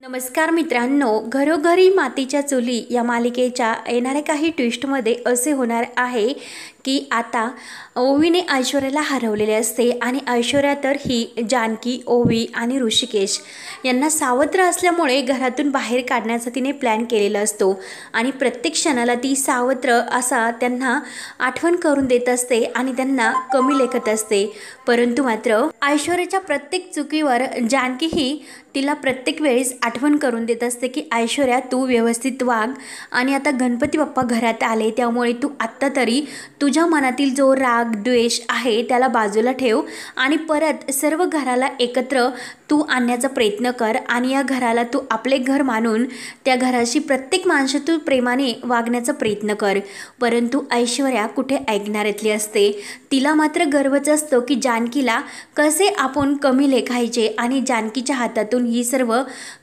नमस्कार मित्रांनो, घरोघरी मातीच्या चुली या मालिकेच्या येणाऱ्या काही ट्विस्टमध्ये असे होणार आहे की आता ओवीने ऐश्वर्याला हरवलेले असते आणि ऐश्वर्या तर ही जानकी, ओवी आणि ऋषिकेश यांना सावत्र असल्यामुळे घरातून बाहेर काढण्याचा तिने प्लॅन केलेला असतो आणि प्रत्येक क्षणाला ती सावत्र असा त्यांना आठवण करून देत असते आणि त्यांना कमी लेखत असते। परंतु मात्र ऐश्वर्याच्या प्रत्येक चुकीवर जानकी ही तिला प्रत्येक वेळेस आठवण करून देत असते की ऐश्वर्या तू व्यवस्थित वाग आणि आता गणपती बाप्पा घरात आले त्यामुळे तू आत्ता तरी तुझ्या मनातील जो राग द्वेष आहे त्याला बाजूला ठेव आणि परत सर्व घराला एकत्र तू आणण्याचा प्रयत्न कर आणि या घराला तू आपले घर मानून त्या घराशी प्रत्येक माणसं तू प्रेमाने वागण्याचा प्रयत्न कर। परंतु ऐश्वर्या कुठे ऐकणाऱ्यातली असते। तिला मात्र गर्वच असतो की जानकीला कसे आपण कमी लेखायचे आणि जानकीच्या हातातून ही सर्व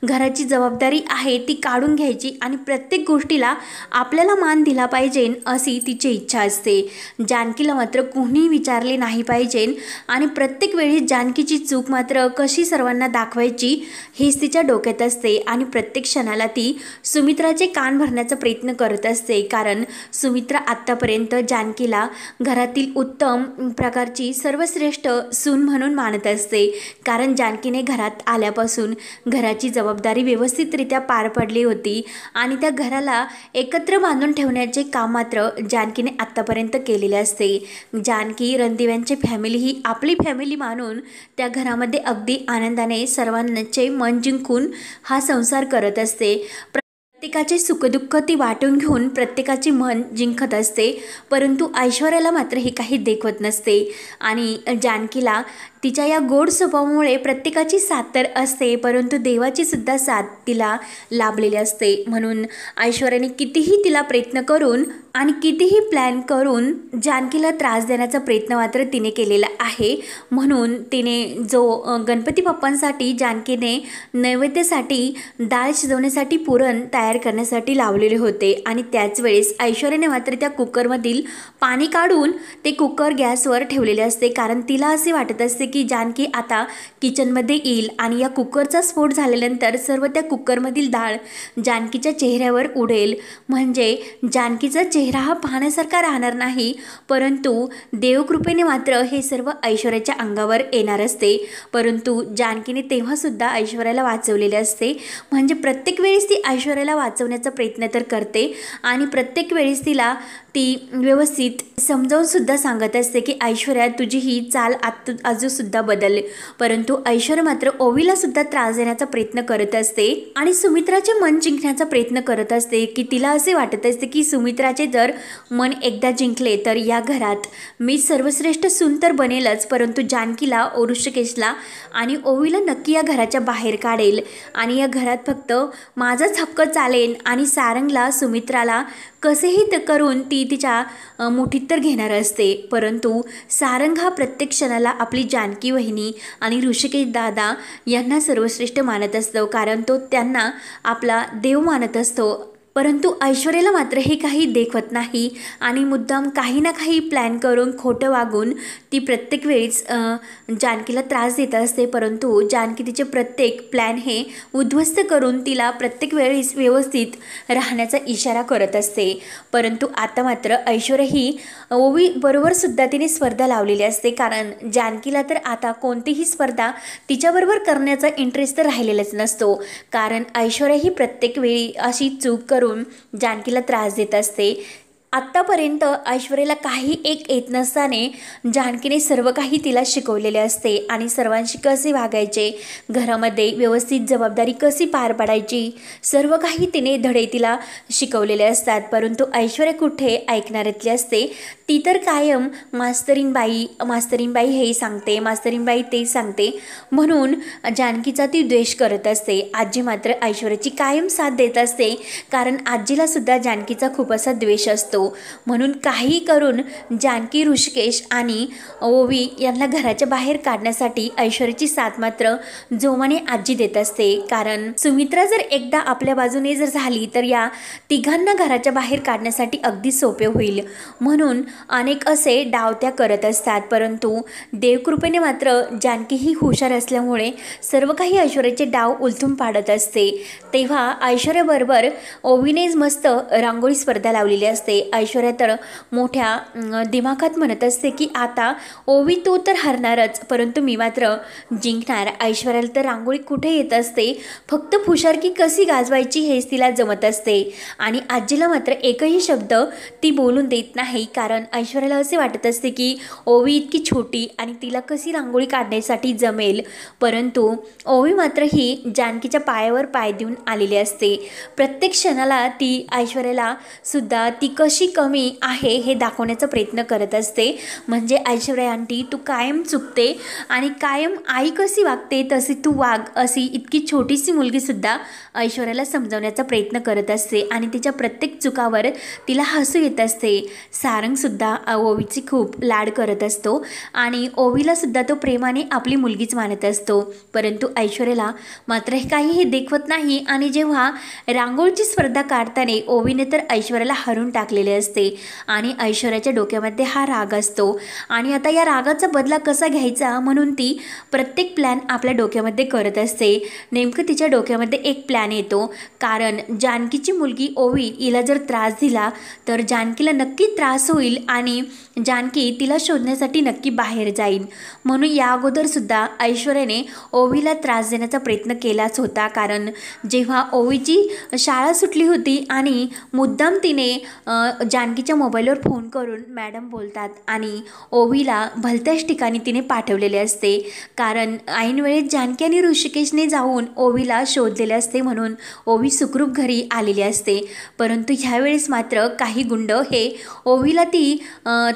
घराची जबाबदारी आहे ती काढून घ्यायची आणि प्रत्येक गोष्टीला आपल्याला मान दिला पाहिजे अशी तिची इच्छा असते। जानकीला मात्र कोणी विचारले नाही पाहिजे आणि प्रत्येक वेळी जानकीची चूक मात्र कशी सर्वांना दाखवायची हेच तिच्या डोक्यात असते आणि प्रत्येक क्षणाला ती सुमित्राचे कान भरण्याचा प्रयत्न करत असते, कारण सुमित्रा आत्तापर्यंत जानकीला घरातील उत्तम प्रकारची सर्वश्रेष्ठ सून म्हणून मानत असते, कारण जानकीने घरात आल्यापासून घराची जबाबदारी व्यवस्थितरित्या पार पडली होती आणि त्या घराला एकत्र बांधून ठेवण्याचे काम मात्र जानकीने आत्तापर्यंत केलेले असते। जानकी रणदिव्यांची फॅमिली ही आपली फॅमिली मानून त्या घरामध्ये अगदी आनंदाने सर्वांचे मन जिंकून हा संसार करत असते। प्रत्येकाचे सुखदुःख ती वाटून घेऊन प्रत्येकाचे मन जिंकत असते, परंतु ऐश्वर्याला मात्र हे काही देखवत नसते आणि जानकीला तिच्या या गोड स्वभावामुळे प्रत्येकाची साथ तर असते, परंतु देवाची सुद्धा साथ तिला लाभलेली असते। म्हणून ऐश्वर्याने कितीही तिला प्रयत्न करून आणि कितीही प्लॅन करून जानकीला त्रास देण्याचा प्रयत्न मात्र तिने केलेला आहे। म्हणून तिने जो गणपती बाप्पांसाठी जानकीने नैवेद्यासाठी डाळ शिजवण्यासाठी पुरण तयार करण्यासाठी लावलेले होते आणि त्याच वेळेस ऐश्वर्याने मात्र त्या कुकरमधील पाणी काढून ते कुकर गॅसवर ठेवलेले असते, कारण तिला असे वाटत असते की जानकी आता किचनमध्ये येईल आणि या कुकरचा स्फोट झाल्यानंतर सर्व त्या कुकरमधील डाळ जानकीच्या चेहऱ्यावर उडेल, म्हणजे जानकीचा चेहरा हा पाहण्यासारखा राहणार नाही, परंतु देवकृपेने मात्र हे सर्व ऐश्वर्याच्या अंगावर येणार असते। परंतु जानकीने तेव्हासुद्धा ऐश्वर्याला वाचवलेले असते, म्हणजे प्रत्येक वेळेस ती ऐश्वर्याला वाचवण्याचा प्रयत्न तर करते आणि प्रत्येक वेळेस तिला ती व्यवस्थित समजावून सुद्धा सांगत असते की ऐश्वर्या तुझी ही चाल अजूनसुद्धा बदल। परंतु ऐश्वर्या मात्र ओवीला सुद्धा त्रास देण्याचा प्रयत्न करत असते आणि सुमित्राचे मन जिंकण्याचा प्रयत्न करत असते की तिला असे वाटत असते की सुमित्राचे जर मन एकदा जिंकले तर या घरात मी सर्वश्रेष्ठ सून तर बनेलच, परंतु जानकीला, ऋषिकेशला आणि ओवीला नक्की या घराच्या बाहेर काढेल आणि या घरात फक्त माझाच हक्क चालेल आणि सारंगला, सुमित्राला कसेही करून ती तिच्या मुठीत तर घेणार असते। परंतु सारंग हा प्रत्येक क्षणाला आपली जानकी वहिनी आणि ऋषिकेश दादा यांना सर्वश्रेष्ठ मानत असतो, कारण तो त्यांना आपला देव मानत असतो। परंतु ऐश्वर्याला मात्र हे काही देखवत नाही आणि मुद्दाम काही ना काही प्लॅन करून खोटं वागून ती प्रत्येक वेळीच जानकीला त्रास देत असते, परंतु जानकी तिचे प्रत्येक प्लॅन हे उद्ध्वस्त करून तिला प्रत्येक वेळेस व्यवस्थित राहण्याचा इशारा करत असते। परंतु आता मात्र ऐश्वर्या ही ओवी बरोबर सुद्धा तिने स्पर्धा लावलेली असते, कारण जानकीला तर आता कोणतीही स्पर्धा तिच्याबरोबर करण्याचा इंटरेस्ट तर राहिलेलाच नसतो, कारण ऐश्वर्या ही प्रत्येक वेळी अशी चूक करून जानकीला त्रास देत असते। आत्तापर्यंत ऐश्वर्याला काही एक येत नसताना जानकीने सर्व काही तिला शिकवलेले असते आणि सर्वांशी कसे वागायचे, घरामध्ये व्यवस्थित जबाबदारी कशी पार पाडायची, सर्व काही तिने धडे तिला शिकवलेले असतात। परंतु ऐश्वर्या कुठे ऐकणाऱ्यातली असते, ती तर कायम मास्तरीनबाई हे सांगते, मास्तरीनबाई ते सांगते, म्हणून जानकीचा ती द्वेष करत असते। आजी मात्र ऐश्वर्याची कायम साथ देत असते, कारण आजीला सुद्धा जानकीचा खूप असा द्वेष असतो। असतो. म्हणून काही करून जानकी, ऋषिकेश आणि ओवी यांना घराच्या बाहेर काढण्यासाठी ऐश्वर्याची साथ मात्र जोमाने आजी देत असते. कारण सुमित्रा जर एकदा आपल्या बाजूने जर झाली तर या तिघांना घराच्या बाहेर काढण्यासाठी अगदी सोपे होईल. म्हणून अनेक असे डाव त्या करत असतात. परंतु देवकृपेने मात्र जानकी ही हुशार असल्यामुळे सर्व काही ऐश्वर्याचे डाव उलथून पाडत असते. तेव्हा ऐश्वर्याबरोबर ओवीनेच मस्त रांगोळी स्पर्धा लावलेली असते. ऐश्वर्या तर मोठ्या दिमाखात म्हणत असते की आता ओवी तू तर हरणारच, परंतु मी मात्र जिंकणार. ऐश्वर्याला तर रांगोळी कुठे येत असते, फक्त फुशारकी कशी गाजवायची हेच तिला जमत असते. आणि आजीला मात्र एकही शब्द ती बोलून देत नाही. कारण ऐश्वर्याला असे वाटत असते की ओवी इतकी छोटी आणि तिला कशी रांगोळी काढण्यासाठी जमेल. परंतु ओवी मात्र ही जानकीच्या पायावर पाय देऊन आलेली असते. प्रत्येक क्षणाला ती ऐश्वर्याला सुद्धा ती कशी कमी आहे हे दाखवण्याचा प्रयत्न करत असते. म्हणजे ऐश्वर्या आंटी तू कायम चुकते आणि कायम आई कशी वागते तशी तू वाग, अशी इतकी छोटीशी मुलगीसुद्धा ऐश्वर्याला समजावण्याचा प्रयत्न करत असते. आणि तिच्या प्रत्येक चुकावर तिला हसू येत असते. सारंगसुद्धा ओवीची खूप लाड करत असतो आणि ओवीलासुद्धा तो प्रेमाने आपली मुलगीच मानत असतो. परंतु ऐश्वर्याला मात्र काहीही देखवत नाही. आणि जेव्हा रांगोळीची स्पर्धा काढताना ओवीने तर ऐश्वर्याला हरून टाकलेले असते आणि ऐश्वर्याच्या डोक्यामध्ये हा राग असतो. आणि आता या रागाचा बदला कसा घ्यायचा म्हणून ती प्रत्येक प्लॅन आपल्या डोक्यामध्ये करत असते. नेमकं तिच्या डोक्यामध्ये एक प्लॅन येतो. कारण जानकीची मुलगी ओवी हिला जर त्रास दिला तर जानकीला नक्की त्रास होईल आणि जानकी तिला शोधण्यासाठी नक्की बाहेर जाईल. म्हणून या अगोदरसुद्धा ऐश्वर्याने ओवीला त्रास देण्याचा प्रयत्न केलाच होता. कारण जेव्हा ओवीची शाळा सुटली होती आणि मुद्दाम तिने जानकीच्या मोबाईलवर फोन करून मॅडम बोलतात आणि ओवीला भलत्याच ठिकाणी तिने पाठवलेले असते. कारण ऐनवेळेस जानकी आणि ऋषिकेशने जाऊन ओवीला शोधलेले असते. म्हणून ओवी सुखरूप घरी आलेली असते. परंतु ह्यावेळेस मात्र काही गुंड हे ओवीला ती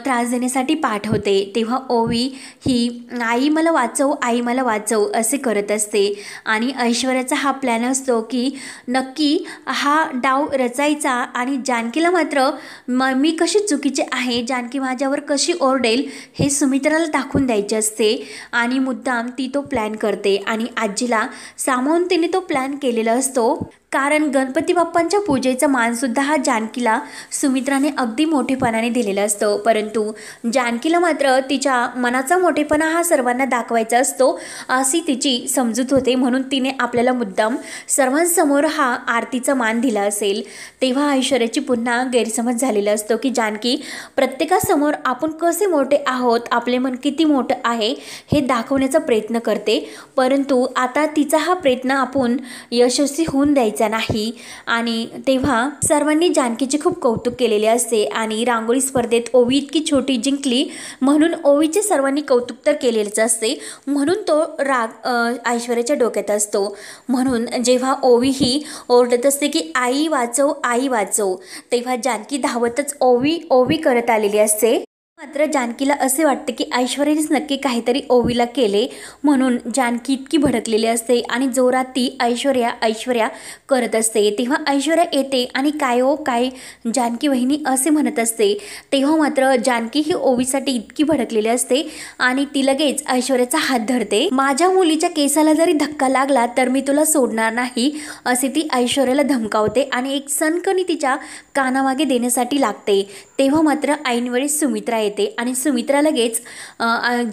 त्रास देण्यासाठी पाठवते. तेव्हा ओवी ही आई मला वाचव, आई मला वाचव असे करत असते. आणि ऐश्वर्याचा हा प्लॅन असतो की नक्की हा डाव रचायचा आणि जानकीला मात्र मी कशी चुकीचे आहे, जानकी माझ्यावर कशी ओरडेल हे सुमित्राला दाखवून द्यायचे असते. आणि मुद्दाम ती तो प्लॅन करते आणि आजीला सामावून तिने तो प्लॅन केलेला असतो. कारण गणपती बाप्पांच्या पूजेचा मानसुद्धा हा जानकीला सुमित्राने अगदी मोठेपणाने दिलेला असतो. परंतु जानकीला मात्र तिच्या मनाचा मोठेपणा हा सर्वांना दाखवायचा असतो अशी तिची समजूत होते. म्हणून तिने आपल्याला मुद्दाम सर्वांसमोर हा आरतीचा मान दिला असेल. तेव्हा ऐश्वर्याची पुन्हा गैरसमज झालेला असतो की जानकी प्रत्येकासमोर आपण कसे मोठे आहोत, आपले मन किती मोठं आहे हे दाखवण्याचा प्रयत्न करते. परंतु आता तिचा हा प्रयत्न आपण यशस्वी होऊन द्यायचा नाही. आणि तेव्हा सर्वांनी जानकीचे खूप कौतुक केलेले असते. आणि रांगोळी स्पर्धेत ओवी इतकी छोटी जिंकली म्हणून ओवीचे सर्वांनी कौतुक तर केलेलेच असते. म्हणून तो राग ऐश्वर्याच्या डोक्यात असतो. म्हणून जेव्हा ओवी ही ओरडत असते की आई वाचव, आई वाचव, तेव्हा जानकी धावतच ओवी ओवी करत आलेली असते. मात्र जानकीला असे वाटते की ऐश्वर्यानेच नक्की काहीतरी ओवीला केले. म्हणून जानकी इतकी भडकलेली असते आणि जोरात ती ऐश्वर्या करत असते. तेव्हा ऐश्वर्या येते आणि काय हो काय जानकी वहिनी असे म्हणत असते. तेव्हा मात्र जानकी ही ओवीसाठी इतकी भडकलेली असते आणि ती लगेच ऐश्वर्याचा हात धरते. माझ्या मुलीच्या केसाला जरी धक्का लागला तर मी तुला सोडणार नाही असे ती ऐश्वर्याला धमकावते आणि एक सणकणी तिच्या कानामागे देण्यासाठी लागते. तेव्हा मात्र ऐनवेळेस सुमित्रा येते आणि सुमित्रा लगेच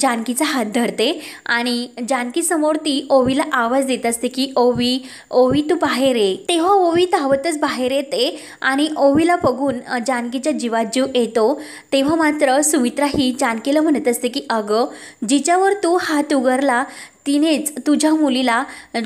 जानकीचा हात धरते आणि जानकी समोर ती ओवीला आवाज देत असते की ओवी ओवी तू बाहेर ये. तेव्हा ओवी धावतच बाहेर येते आणि ओवीला बघून जानकीच्या जीवात जीव येतो. तेव्हा मात्र सुमित्रा ही जानकीला म्हणत असते की अगं जिच्यावर तू हात उगारला तिनेच तुझ्या मुलीला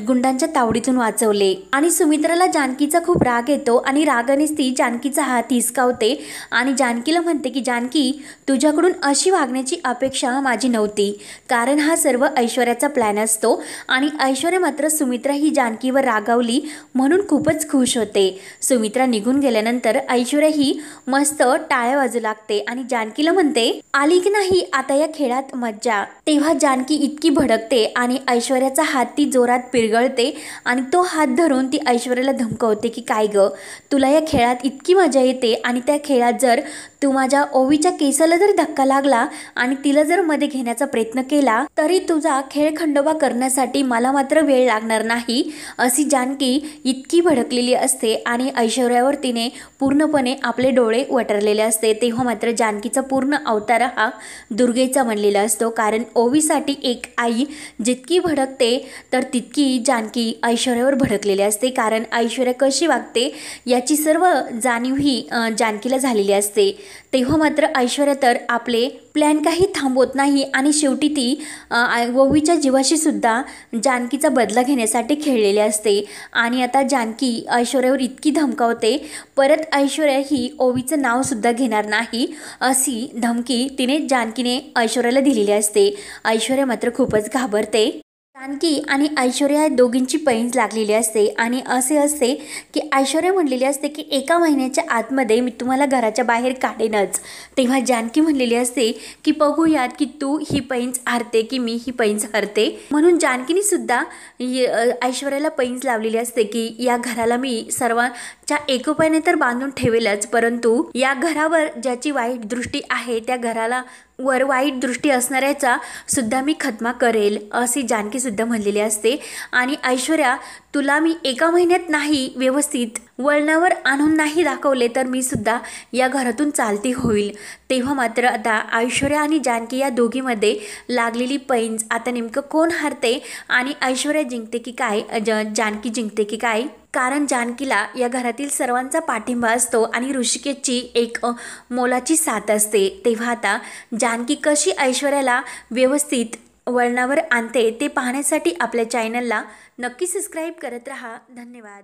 गुंडांच्या तावडीतून वाचवले. आणि सुमित्राला जानकीचा खूप राग येतो आणि रागानेच ती जानकीचा हात हिसकावते आणि जानकीला म्हणते की जानकी तुझ्याकडून अशी वागण्याची अपेक्षा माझी नव्हती. कारण हा सर्व ऐश्वर्याचा प्लॅन असतो. आणि ऐश्वर्या मात्र सुमित्रा ही जानकीवर रागावली म्हणून खूपच खुश होते. सुमित्रा निघून गेल्यानंतर ऐश्वर्या ही मस्त टाळ्या वाजू लागते आणि जानकीला म्हणते आली की नाही आता या खेळात मज्जा. तेव्हा जानकी इतकी भडकते आणि आणि ऐश्वर्याचा हात ती जोरात पिरगळते आणि तो हात धरून ती ऐश्वर्याला धमकावते की काय ग, तुला या खेळात इतकी मजा येते आणि त्या खेळात जर तू माझ्या ओवीच्या केसाला जर धक्का लागला आणि तिला जर मध्ये घेण्याचा प्रयत्न केला तरी तुझा खेळ खंडोबा करण्यासाठी मला मात्र वेळ लागणार नाही, अशी जानकी इतकी भडकलेली असते आणि ऐश्वर्यावर तिने पूर्णपणे आपले डोळे वटरलेले असते। तेव्हा मात्र जानकीचा पूर्ण अवतार हा दुर्गेचा बनलेला असतो, कारण ओवीसाठी एक आई जितकी भडकते तर तितकी जानकी ऐश्वर्यावर भडकलेली असते, कारण ऐश्वर्या कशी वागते याची सर्व जाणीव ही जानकीला झालेली असते। तेव्हा मात्र ऐश्वर्या तर आपले प्लॅन काही थांबवत नाही आणि शेवटी ती ओवीच्या जीवाशी सुद्धा जानकीचा बदला घेण्यासाठी खेळलेली असते आणि आता जानकी ऐश्वर्यावर इतकी धमकावते, परत ऐश्वर्या ही ओवीचं नाव सुद्धा घेणार नाही अशी धमकी जानकीने ऐश्वर्याला दिलेली असते। ऐश्वर्या मात्र खूपच घाबरते। जानकी आणि ऐश्वर्या या दोघींची पैंज लागलेली असते आणि असे असते की ऐश्वर्या म्हणलेली असते की 1 महिन्याच्या आतमध्ये मी तुम्हाला घराच्या बाहेर काढेनच। तेव्हा जानकी म्हणलेली असते की बघूयात की तू ही पैंज हरते की मी ही पैंज हरते। म्हणून जानकीने सुद्धा ऐश्वर्याला पैंज लावलेली असते की या घराला मी सर्वांच्या एकोप्याने तर बांधून ठेवेलच, परंतु या घरावर ज्याची वाईट दृष्टी आहे त्या घराला वर वाईट दृष्टी असणाऱ्याचा सुद्धा मी खतमा करेल, अशी जानकी सुद्धा म्हणलेली असते। आणि ऐश्वर्या तुला मी 1 महिन्यात नाही व्यवस्थित वळणावर आणून नाही दाखवले तर मी सुद्धा या घरातून चालती होईल। तेव्हा मात्र आता ऐश्वर्या आणि जानकी या दोघीमध्ये लागलेली पैंज आता नेमकं कोण हरते आणि ऐश्वर्या जिंकते की काय जानकी जिंकते की काय, कारण जानकीला या घरातील सर्वांचा पाठिंबा असतो आणि ऋषिकेशची एक मोलाची साथ असते। तेव्हा आता जानकी कशी ऐश्वर्याला व्यवस्थित वळणावर आणते ते पाहण्यासाठी आपल्या चॅनलला नक्की सबस्क्राईब करत रहा। धन्यवाद।